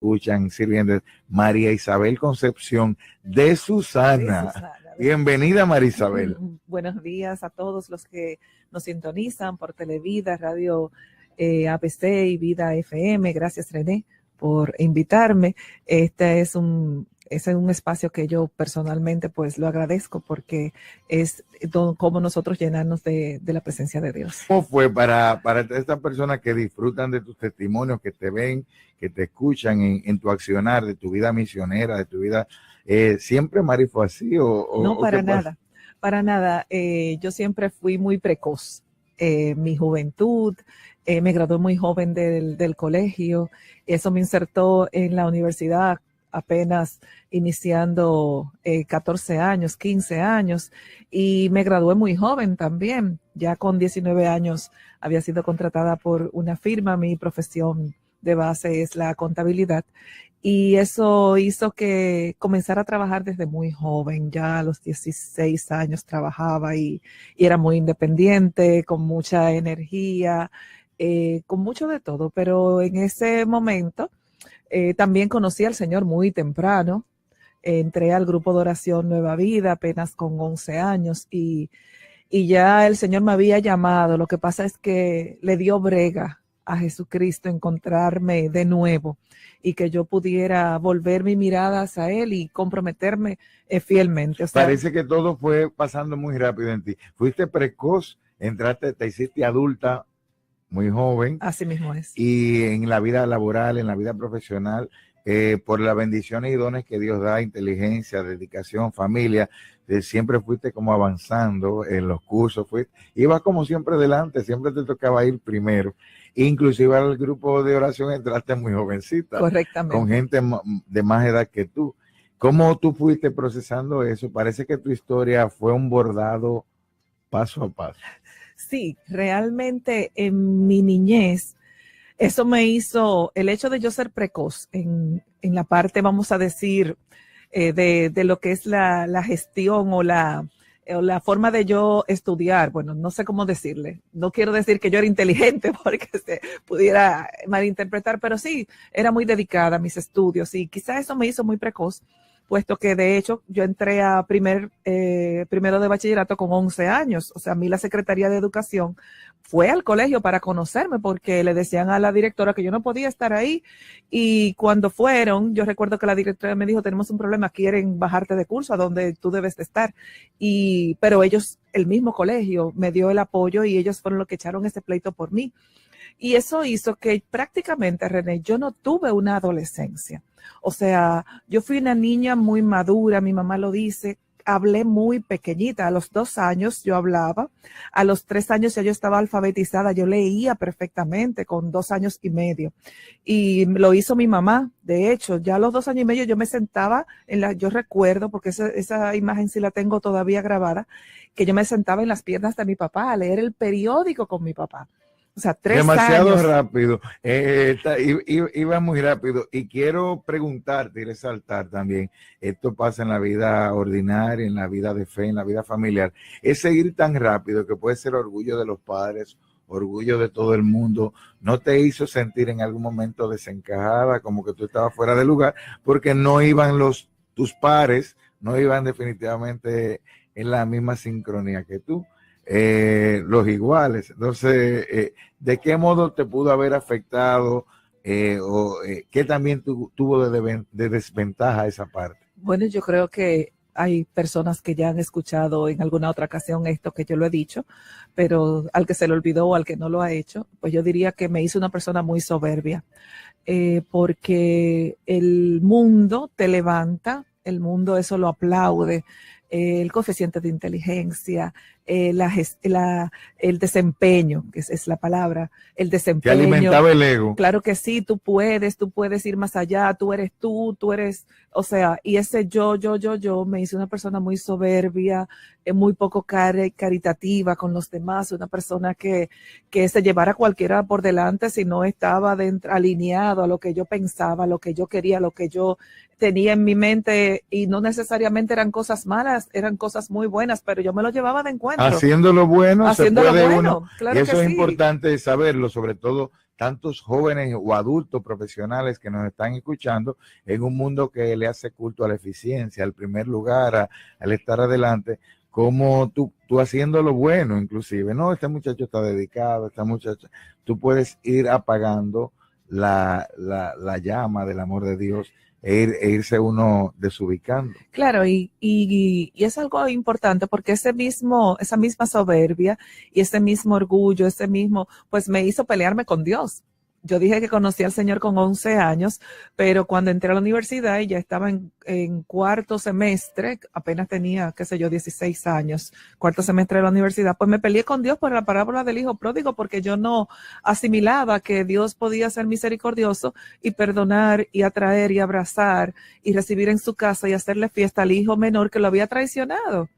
escuchan, sirviendo, María Isabel Concepción de Susana. Bienvenida, María Isabel. Buenos días a todos los que nos sintonizan por Televida, Radio ABC y Vida FM. Gracias, René, por invitarme. Este es un espacio que yo personalmente pues lo agradezco porque es como nosotros llenarnos de la presencia de Dios. ¿Cómo fue para estas personas que disfrutan de tus testimonios, que te ven, que te escuchan en tu accionar, de tu vida misionera, de tu vida? ¿Siempre, Mari, fue así? No, para nada, para nada. Yo siempre fui muy precoz. Mi juventud, me gradué muy joven del colegio. Eso me insertó en la universidad apenas iniciando 14 años, 15 años, y me gradué muy joven también. Ya con 19 años había sido contratada por una firma. Mi profesión de base es la contabilidad, y eso hizo que comenzara a trabajar desde muy joven. Ya a los 16 años trabajaba y era muy independiente, con mucha energía, con mucho de todo, pero en ese momento también conocí al Señor muy temprano. Entré al grupo de oración Nueva Vida apenas con 11 años y ya el Señor me había llamado. Lo que pasa es que le dio brega a Jesucristo encontrarme de nuevo y que yo pudiera volver mi mirada hacia Él y comprometerme fielmente. O sea, parece que todo fue pasando muy rápido en ti. Fuiste precoz, entraste, te hiciste adulta muy joven. Así mismo es. Y en la vida laboral, en la vida profesional, por las bendiciones y dones que Dios da, inteligencia, dedicación, familia, siempre fuiste como avanzando en los cursos, ibas como siempre delante, siempre te tocaba ir primero. Inclusive al grupo de oración entraste muy jovencita. Correctamente. Con gente de más edad que tú. ¿Cómo tú fuiste procesando eso? Parece que tu historia fue un bordado paso a paso. Sí, realmente en mi niñez, eso me hizo, el hecho de yo ser precoz en la parte, vamos a decir, de lo que es la gestión o la forma de yo estudiar. Bueno, no sé cómo decirle. No quiero decir que yo era inteligente porque se pudiera malinterpretar, pero sí, era muy dedicada a mis estudios y quizá eso me hizo muy precoz, puesto que de hecho yo entré a primero de bachillerato con 11 años. O sea, a mí la Secretaría de Educación fue al colegio para conocerme porque le decían a la directora que yo no podía estar ahí, y cuando fueron, yo recuerdo que la directora me dijo: tenemos un problema, quieren bajarte de curso a donde tú debes de estar. Pero ellos, el mismo colegio, me dio el apoyo y ellos fueron los que echaron ese pleito por mí. Y eso hizo que prácticamente, René, yo no tuve una adolescencia. O sea, yo fui una niña muy madura, mi mamá lo dice. Hablé muy pequeñita, a los 2 años yo hablaba, a los 3 años ya yo estaba alfabetizada, yo leía perfectamente con 2 años y medio. Y lo hizo mi mamá. De hecho, ya a los 2 años y medio yo me sentaba yo recuerdo, porque esa imagen sí la tengo todavía grabada, que yo me sentaba en las piernas de mi papá a leer el periódico con mi papá. O sea, 3 demasiado años. Rápido, iba muy rápido, y quiero preguntarte y resaltar también, esto pasa en la vida ordinaria, en la vida de fe, en la vida familiar, es seguir tan rápido que puede ser orgullo de los padres, orgullo de todo el mundo. ¿No te hizo sentir en algún momento desencajada, como que tú estabas fuera de lugar, porque no iban tus pares, no iban definitivamente en la misma sincronía que tú? Los iguales? Entonces, ¿de qué modo te pudo haber afectado qué también tuvo de desventaja esa parte? Bueno, yo creo que hay personas que ya han escuchado en alguna otra ocasión esto que yo lo he dicho, pero al que se le olvidó o al que no lo ha hecho, pues yo diría que me hizo una persona muy soberbia, porque el mundo te levanta, el mundo eso lo aplaude, el coeficiente de inteligencia, el desempeño, que es la palabra, el desempeño. Te alimentaba el ego. Claro que sí, tú puedes ir más allá, tú eres, o sea, y ese yo me hizo una persona muy soberbia, muy poco caritativa con los demás, una persona que se llevara a cualquiera por delante si no estaba alineado a lo que yo pensaba, lo que yo quería, lo que yo tenía en mi mente, y no necesariamente eran cosas malas, eran cosas muy buenas, pero yo me lo llevaba de encuentro. Haciendo lo bueno, haciendo se puede lo bueno, uno, claro, y eso que es sí. importante saberlo, sobre todo tantos jóvenes o adultos profesionales que nos están escuchando en un mundo que le hace culto a la eficiencia, al primer lugar, al estar adelante, como tú haciendo lo bueno inclusive, no, este muchacho está dedicado, esta muchacha, tú puedes ir apagando la llama del amor de Dios e irse uno desubicando. Claro, y es algo importante porque esa misma soberbia y ese mismo orgullo, ese mismo, pues me hizo pelearme con Dios. Yo dije que conocí al Señor con 11 años, pero cuando entré a la universidad y ya estaba en cuarto semestre, apenas tenía, 16 años, cuarto semestre de la universidad, pues me peleé con Dios por la parábola del hijo pródigo, porque yo no asimilaba que Dios podía ser misericordioso y perdonar y atraer y abrazar y recibir en su casa y hacerle fiesta al hijo menor que lo había traicionado,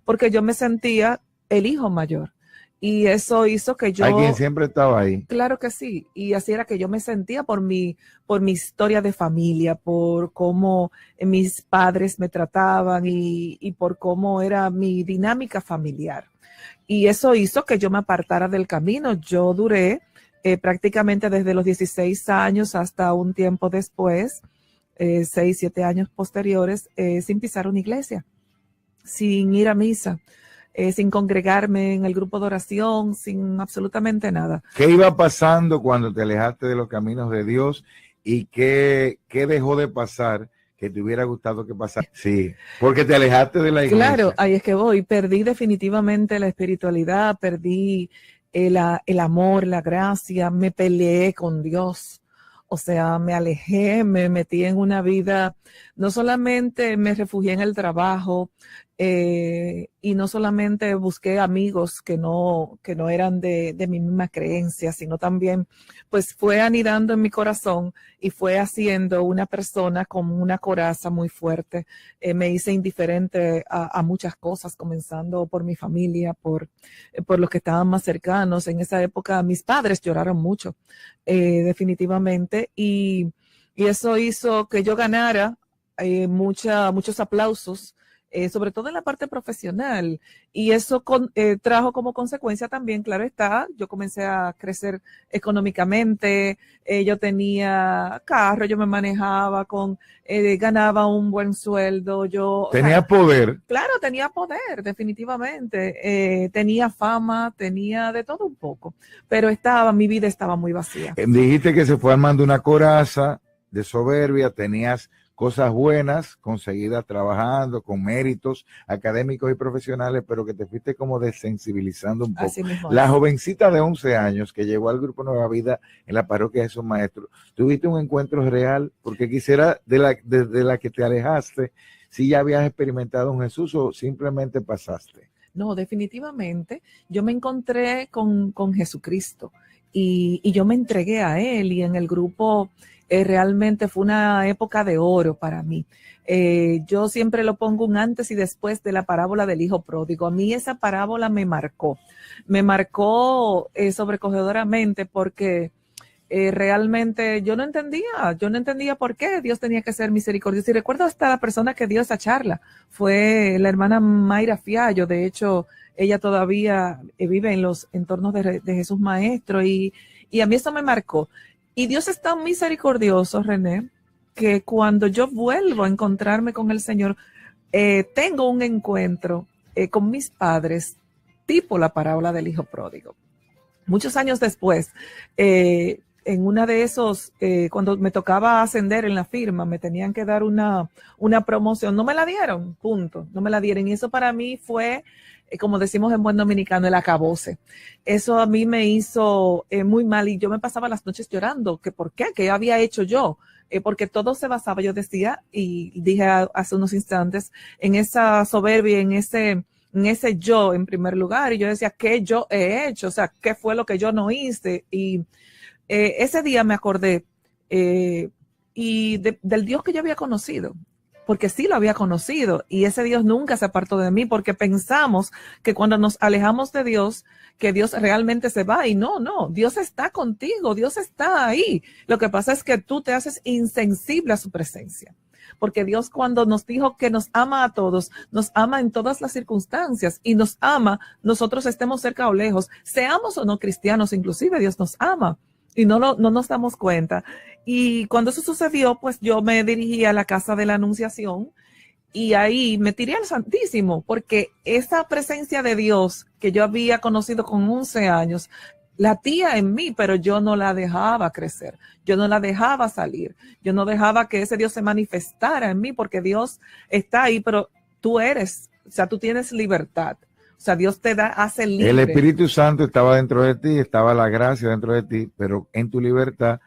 porque yo me sentía el hijo mayor. Y eso hizo que yo... Alguien siempre estaba ahí. Claro que sí. Y así era que yo me sentía por mi historia de familia, por cómo mis padres me trataban y por cómo era mi dinámica familiar. Y eso hizo que yo me apartara del camino. Yo duré prácticamente desde los 16 años hasta un tiempo después, 6, 7 años posteriores, sin pisar una iglesia, sin ir a misa. Sin congregarme en el grupo de oración, sin absolutamente nada. ¿Qué iba pasando cuando te alejaste de los caminos de Dios y qué dejó de pasar que te hubiera gustado que pasara? Sí, porque te alejaste de la iglesia. Claro, ahí es que voy. Perdí definitivamente la espiritualidad, perdí el amor, la gracia, me peleé con Dios. O sea, me alejé, me metí en una vida, no solamente me refugié en el trabajo, y no solamente busqué amigos que no eran de mi misma creencia, sino también pues fue anidando en mi corazón y fue haciendo una persona con una coraza muy fuerte. Me hice indiferente a muchas cosas, comenzando por mi familia, por los que estaban más cercanos. En esa época mis padres lloraron mucho, definitivamente, y eso hizo que yo ganara muchos aplausos, sobre todo en la parte profesional, y eso trajo como consecuencia también, claro está, yo comencé a crecer económicamente, yo tenía carro, yo me manejaba ganaba un buen sueldo, tenía poder. Claro, tenía poder, definitivamente, tenía fama, tenía de todo un poco, pero mi vida estaba muy vacía. Dijiste que se fue armando una coraza de soberbia, tenías cosas buenas conseguidas trabajando con méritos académicos y profesionales, pero que te fuiste como desensibilizando un poco. La jovencita de 11 años que llegó al Grupo Nueva Vida en la parroquia de Jesús Maestro, ¿tuviste un encuentro real? Porque quisiera, de la que te alejaste, si ya habías experimentado un Jesús o simplemente pasaste. No, definitivamente, yo me encontré con Jesucristo y yo me entregué a Él, y en el grupo realmente fue una época de oro para mí. Yo siempre lo pongo un antes y después de la parábola del hijo pródigo. A mí esa parábola me marcó sobrecogedoramente, porque realmente yo no entendía por qué Dios tenía que ser misericordioso. Y recuerdo hasta la persona que dio esa charla, fue la hermana Mayra Fiallo. De hecho, ella todavía vive en los entornos de Jesús Maestro, y a mí eso me marcó. Y Dios es tan misericordioso, René, que cuando yo vuelvo a encontrarme con el Señor, tengo un encuentro con mis padres, tipo la parábola del hijo pródigo. Muchos años después, en una de esos, cuando me tocaba ascender en la firma, me tenían que dar una promoción. No me la dieron, punto. No me la dieron. Y eso para mí fue, como decimos en buen dominicano, el acabose. Eso a mí me hizo muy mal, y yo me pasaba las noches llorando. ¿Que por qué? ¿Qué había hecho yo? Porque todo se basaba, yo decía, y dije hace unos instantes, en esa soberbia, en ese yo en primer lugar. Y yo decía, ¿qué yo he hecho? O sea, ¿qué fue lo que yo no hice? Y ese día me acordé del Dios que yo había conocido, porque sí lo había conocido, y ese Dios nunca se apartó de mí, porque pensamos que cuando nos alejamos de Dios, que Dios realmente se va, y no, Dios está contigo, Dios está ahí. Lo que pasa es que tú te haces insensible a su presencia, porque Dios, cuando nos dijo que nos ama a todos, nos ama en todas las circunstancias, y nos ama, nosotros estemos cerca o lejos, seamos o no cristianos, inclusive Dios nos ama. y no nos damos cuenta. Y cuando eso sucedió, pues yo me dirigí a la casa de la Anunciación y ahí me tiré al Santísimo, porque esa presencia de Dios que yo había conocido con 11 años, latía en mí, pero yo no la dejaba crecer, yo no la dejaba salir, yo no dejaba que ese Dios se manifestara en mí, porque Dios está ahí, pero tú eres, o sea, tú tienes libertad. O sea, Dios te hace libre. El Espíritu Santo estaba dentro de ti, estaba la gracia dentro de ti, pero en tu libertad,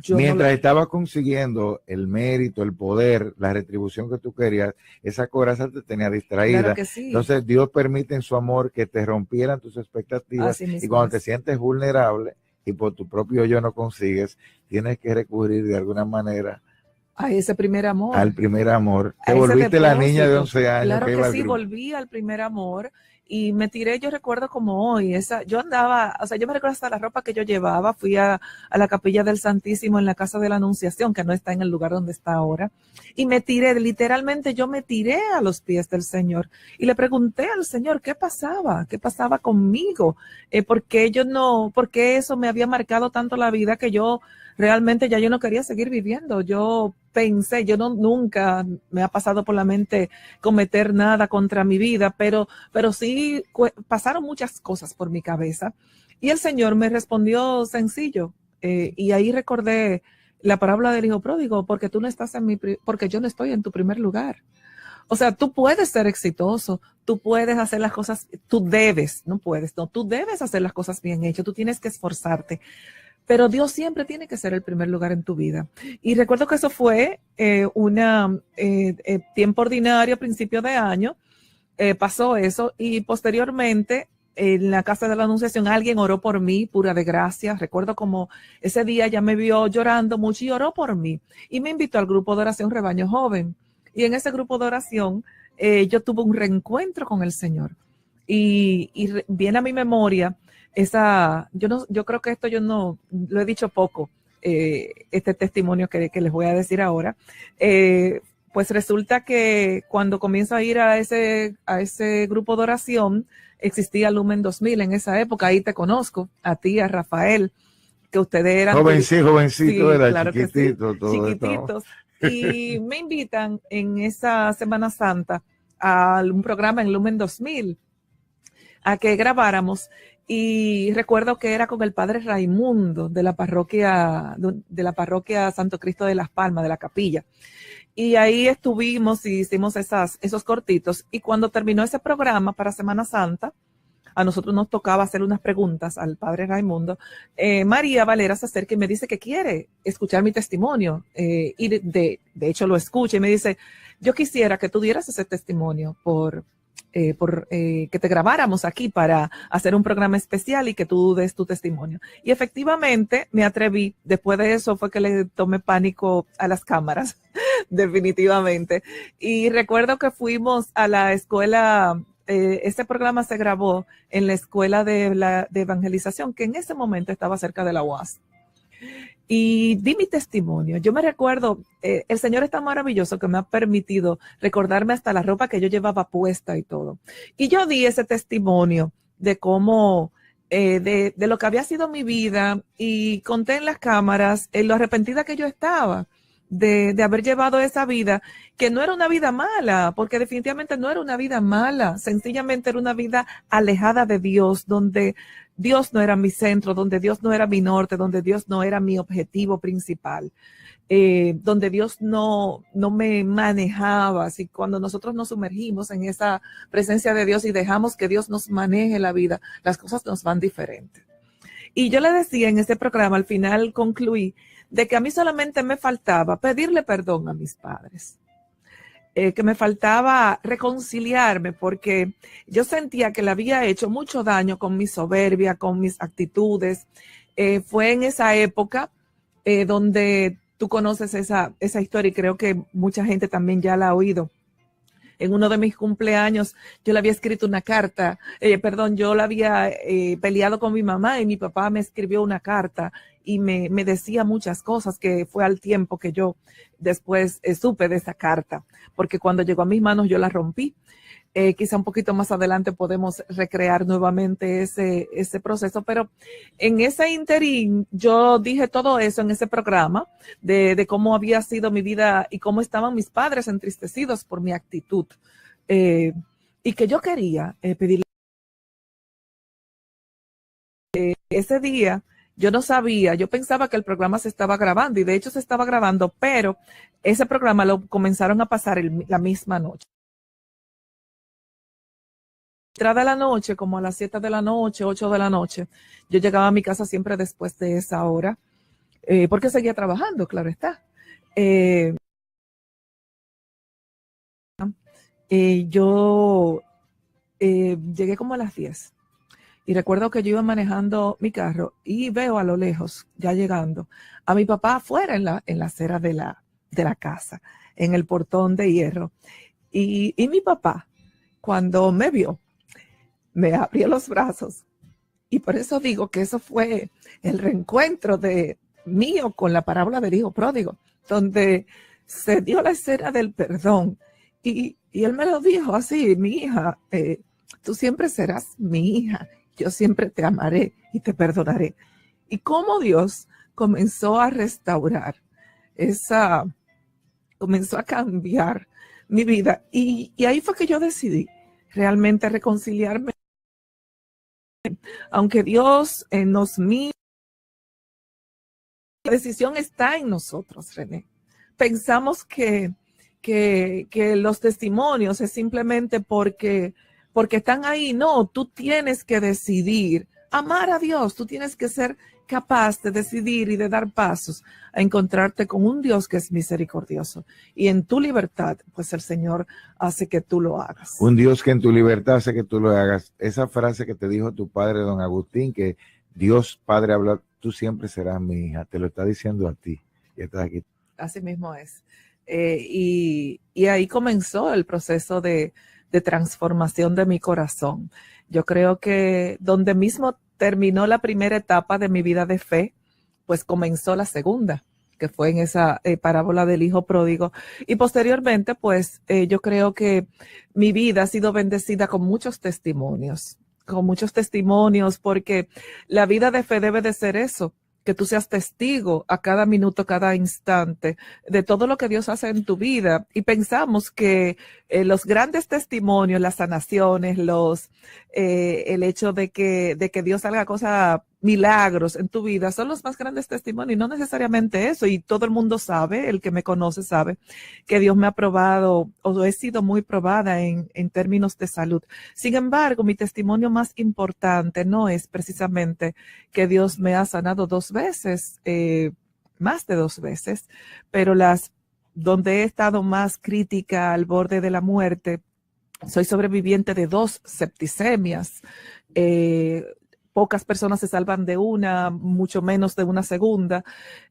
mientras estabas consiguiendo el mérito, el poder, la retribución que tú querías, esa coraza te tenía distraída. Claro que sí. Entonces Dios permite en su amor que te rompieran tus expectativas, y cuando te sientes vulnerable y por tu propio yo no consigues, tienes que recurrir de alguna manera a ese primer amor. Al primer amor. Te volviste la niña de 11 años. Claro que sí, volví al primer amor y me tiré, yo recuerdo como hoy, yo andaba, o sea, yo me recuerdo hasta la ropa que yo llevaba, fui a la capilla del Santísimo en la casa de la Anunciación, que no está en el lugar donde está ahora, y me tiré, literalmente yo me tiré a los pies del Señor y le pregunté al Señor qué pasaba conmigo, por qué eso me había marcado tanto la vida que yo realmente ya yo no quería seguir viviendo. Yo pensé, nunca me ha pasado por la mente cometer nada contra mi vida, pero sí pasaron muchas cosas por mi cabeza. Y el Señor me respondió sencillo. Y ahí recordé la parábola del hijo pródigo, porque tú no estás porque yo no estoy en tu primer lugar. O sea, tú puedes ser exitoso, tú puedes hacer las cosas, tú debes hacer las cosas bien hechas, tú tienes que esforzarte. Pero Dios siempre tiene que ser el primer lugar en tu vida. Y recuerdo que eso fue tiempo ordinario, a principio de año, pasó eso. Y posteriormente, en la casa de la Anunciación, alguien oró por mí, pura de gracia. Recuerdo como ese día ya me vio llorando mucho y oró por mí. Y me invitó al grupo de oración Rebaño Joven. Y en ese grupo de oración, yo tuve un reencuentro con el Señor. Y viene a mi memoria yo creo que esto yo no lo he dicho poco, este testimonio que les voy a decir ahora. Pues resulta que cuando comienzo a ir a ese grupo de oración, existía Lumen 2000 en esa época. Ahí te conozco, a ti, a Rafael, que ustedes eran jovencito, sí, era claro chiquitito, sí, chiquititos. Y me invitan en esa Semana Santa a un programa en Lumen 2000 a que grabáramos. Y recuerdo que era con el padre Raimundo de la parroquia Santo Cristo de las Palmas, de la capilla. Y ahí estuvimos y hicimos esos cortitos. Y cuando terminó ese programa para Semana Santa, a nosotros nos tocaba hacer unas preguntas al padre Raimundo. María Valera se acerca y me dice que quiere escuchar mi testimonio. Y de hecho lo escucha y me dice, yo quisiera que tú dieras ese testimonio por que te grabáramos aquí para hacer un programa especial y que tú des tu testimonio. Y efectivamente me atreví. Después de eso fue que le tomé pánico a las cámaras, definitivamente. Y recuerdo que fuimos a la escuela, este programa se grabó en la escuela de evangelización, que en ese momento estaba cerca de la UAS. Y di mi testimonio. Yo me recuerdo, el Señor es tan maravilloso que me ha permitido recordarme hasta la ropa que yo llevaba puesta y todo. Y yo di ese testimonio de cómo, de lo que había sido mi vida, y conté en las cámaras lo arrepentida que yo estaba de haber llevado esa vida, que no era una vida mala, porque definitivamente no era una vida mala, sencillamente era una vida alejada de Dios, donde Dios no era mi centro, donde Dios no era mi norte, donde Dios no era mi objetivo principal, donde Dios no me manejaba. Así cuando nosotros nos sumergimos en esa presencia de Dios y dejamos que Dios nos maneje la vida, las cosas nos van diferentes. Y yo le decía en este programa, al final concluí, de que a mí solamente me faltaba pedirle perdón a mis padres. Que me faltaba reconciliarme, porque yo sentía que le había hecho mucho daño con mi soberbia, con mis actitudes. Fue en esa época donde tú conoces esa historia, y creo que mucha gente también ya la ha oído. En uno de mis cumpleaños yo le había escrito una carta, yo la había peleado con mi mamá y mi papá me escribió una carta y me decía muchas cosas, que fue al tiempo que yo después supe de esa carta, porque cuando llegó a mis manos yo la rompí. Quizá un poquito más adelante podemos recrear nuevamente ese proceso, pero en ese interín yo dije todo eso en ese programa de cómo había sido mi vida y cómo estaban mis padres entristecidos por mi actitud, y que yo quería pedirle. Ese día yo no sabía, yo pensaba que el programa se estaba grabando y de hecho se estaba grabando, pero ese programa lo comenzaron a pasar la misma noche. Entrada de la noche, como a las 7 de la noche, 8 de la noche, yo llegaba a mi casa siempre después de esa hora, porque seguía trabajando, claro está. Yo llegué como a las 10 y recuerdo que yo iba manejando mi carro y veo a lo lejos, ya llegando, a mi papá afuera en la acera de la casa, en el portón de hierro. Y mi papá, cuando me vio, me abrió los brazos. Y por eso digo que eso fue el reencuentro mío con la parábola del hijo pródigo, donde se dio la escena del perdón. Y él me lo dijo así: mi hija, tú siempre serás mi hija, yo siempre te amaré y te perdonaré. Y cómo Dios comenzó a restaurar comenzó a cambiar mi vida. Y ahí fue que yo decidí realmente reconciliarme. Aunque Dios nos mira, la decisión está en nosotros, René. Pensamos que los testimonios es simplemente porque están ahí. No, tú tienes que decidir amar a Dios. Tú tienes que ser capaz de decidir y de dar pasos a encontrarte con un Dios que es misericordioso. Y en tu libertad, pues el Señor hace que tú lo hagas. Un Dios que en tu libertad hace que tú lo hagas. Esa frase que te dijo tu padre, don Agustín, que Dios Padre habla, tú siempre serás mi hija, te lo está diciendo a ti. Y estás aquí. Así mismo es. Y ahí comenzó el proceso de transformación de mi corazón. Yo creo que donde mismo terminó la primera etapa de mi vida de fe, pues comenzó la segunda, que fue en esa parábola del hijo pródigo. Y posteriormente, pues yo creo que mi vida ha sido bendecida con muchos testimonios, porque la vida de fe debe de ser eso, que tú seas testigo a cada minuto, cada instante de todo lo que Dios hace en tu vida. Y pensamos que los grandes testimonios, las sanaciones, el hecho de que Dios haga cosas, milagros en tu vida, son los más grandes testimonios. Y no necesariamente eso. Y todo el mundo sabe, el que me conoce sabe, que Dios me ha probado, o he sido muy probada en términos de salud. Sin embargo, mi testimonio más importante no es precisamente que Dios me ha sanado 2 veces, más de 2 veces, pero donde he estado más crítica al borde de la muerte, soy sobreviviente de 2 septicemias. Pocas personas se salvan de una, mucho menos de una segunda,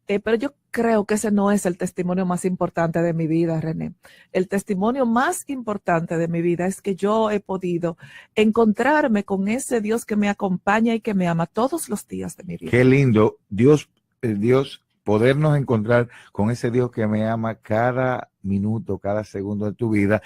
pero yo creo que ese no es el testimonio más importante de mi vida, René. El testimonio más importante de mi vida es que yo he podido encontrarme con ese Dios que me acompaña y que me ama todos los días de mi vida. Qué lindo, Dios, podernos encontrar con ese Dios que me ama cada minuto, cada segundo de tu vida.